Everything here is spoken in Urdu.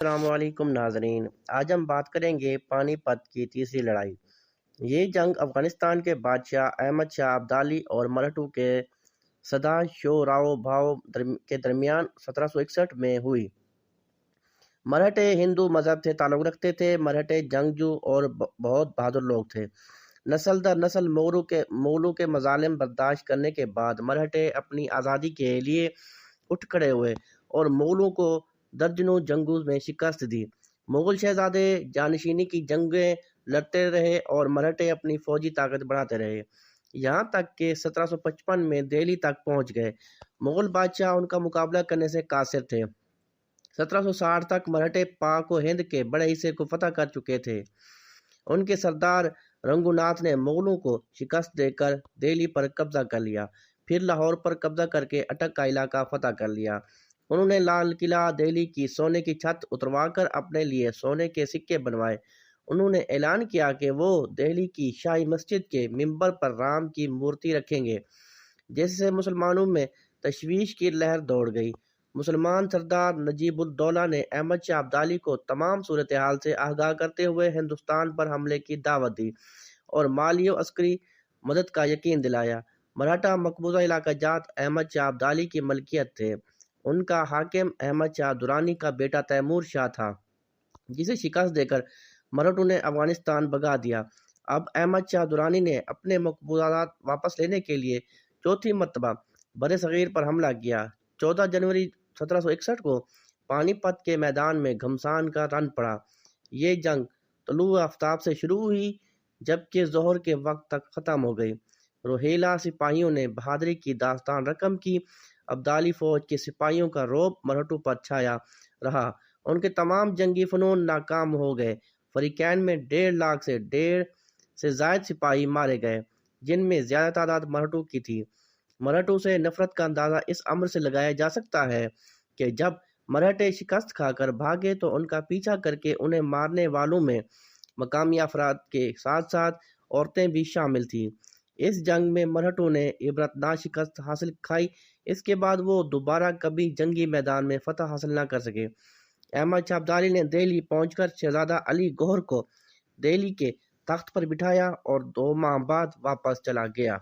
السلام علیکم ناظرین، آج ہم بات کریں گے پانی پت کی تیسری لڑائی۔ یہ جنگ افغانستان کے بادشاہ احمد شاہ ابدالی اور مرہٹوں کے سدا شو راؤ بھاؤ کے درمیان 1761 میں ہوئی۔ مرہٹے ہندو مذہب سے تعلق رکھتے تھے۔ مرہٹے جنگجو اور بہت بہادر لوگ تھے۔ نسل در نسل مغلوں کے مظالم برداشت کرنے کے بعد مرہٹے اپنی آزادی کے لیے اٹھ کھڑے ہوئے اور مغلوں کو درجنوں جنگوں میں شکست دی۔ مغل شہزادے جانشینی کی جنگیں لڑتے رہے اور مرہٹے اپنی فوجی طاقت بڑھاتے رہے، یہاں تک کہ 1755 میں دہلی تک پہنچ گئے۔ مغل بادشاہ ان کا مقابلہ کرنے سے قاصر تھے۔ 1760 تک مرہٹے پاک و ہند کے بڑے حصے کو فتح کر چکے تھے۔ ان کے سردار رنگوناتھ نے مغلوں کو شکست دے کر دہلی پر قبضہ کر لیا، پھر لاہور پر قبضہ کر کے اٹک کا علاقہ فتح کر لیا۔ انہوں نے لال قلعہ دہلی کی سونے کی چھت اتروا کر اپنے لیے سونے کے سکے بنوائے۔ انہوں نے اعلان کیا کہ وہ دہلی کی شاہی مسجد کے منبر پر رام کی مورتی رکھیں گے، جس سے مسلمانوں میں تشویش کی لہر دوڑ گئی۔ مسلمان سردار نجیب الدولہ نے احمد شاہ ابدالی کو تمام صورتحال سے آگاہ کرتے ہوئے ہندوستان پر حملے کی دعوت دی اور مالی و عسکری مدد کا یقین دلایا۔ مراٹھا مقبوضہ علاقہ جات احمد شاہ ابدالی کی ملکیت تھے۔ ان کا حاکم احمد شاہ درانی کا بیٹا تیمور شاہ تھا، جسے شکست دے کر مرہٹوں نے افغانستان بھگا دیا۔ اب احمد شاہ درانی نے اپنے مقبوضات واپس لینے کے لیے چوتھی مرتبہ بر صغیر پر حملہ کیا۔ 14 جنوری 1761 کو پانی پت کے میدان میں گھمسان کا رن پڑا۔ یہ جنگ طلوع آفتاب سے شروع ہوئی جبکہ ظہر کے وقت تک ختم ہو گئی۔ روہیلا سپاہیوں نے بہادری کی داستان رقم کی۔ ابدالی فوج کے سپاہیوں کا رعب مرہٹوں پر چھایا رہا۔ ان کے تمام جنگی فنون ناکام ہو گئے۔ فریقین میں 1.5 لاکھ سے زائد سپاہی مارے گئے، جن میں زیادہ تعداد مرہٹوں کی تھی۔ مرہٹوں سے نفرت کا اندازہ اس امر سے لگایا جا سکتا ہے کہ جب مرہٹے شکست کھا کر بھاگے تو ان کا پیچھا کر کے انہیں مارنے والوں میں مقامی افراد کے ساتھ ساتھ عورتیں بھی شامل تھیں۔ اس جنگ میں مرہٹوں نے عبرتناک شکست حاصل کھائی۔ اس کے بعد وہ دوبارہ کبھی جنگی میدان میں فتح حاصل نہ کر سکے۔ احمد شاہ ابدالی نے دہلی پہنچ کر شہزادہ علی گوہر کو دہلی کے تخت پر بٹھایا اور 2 ماہ بعد واپس چلا گیا۔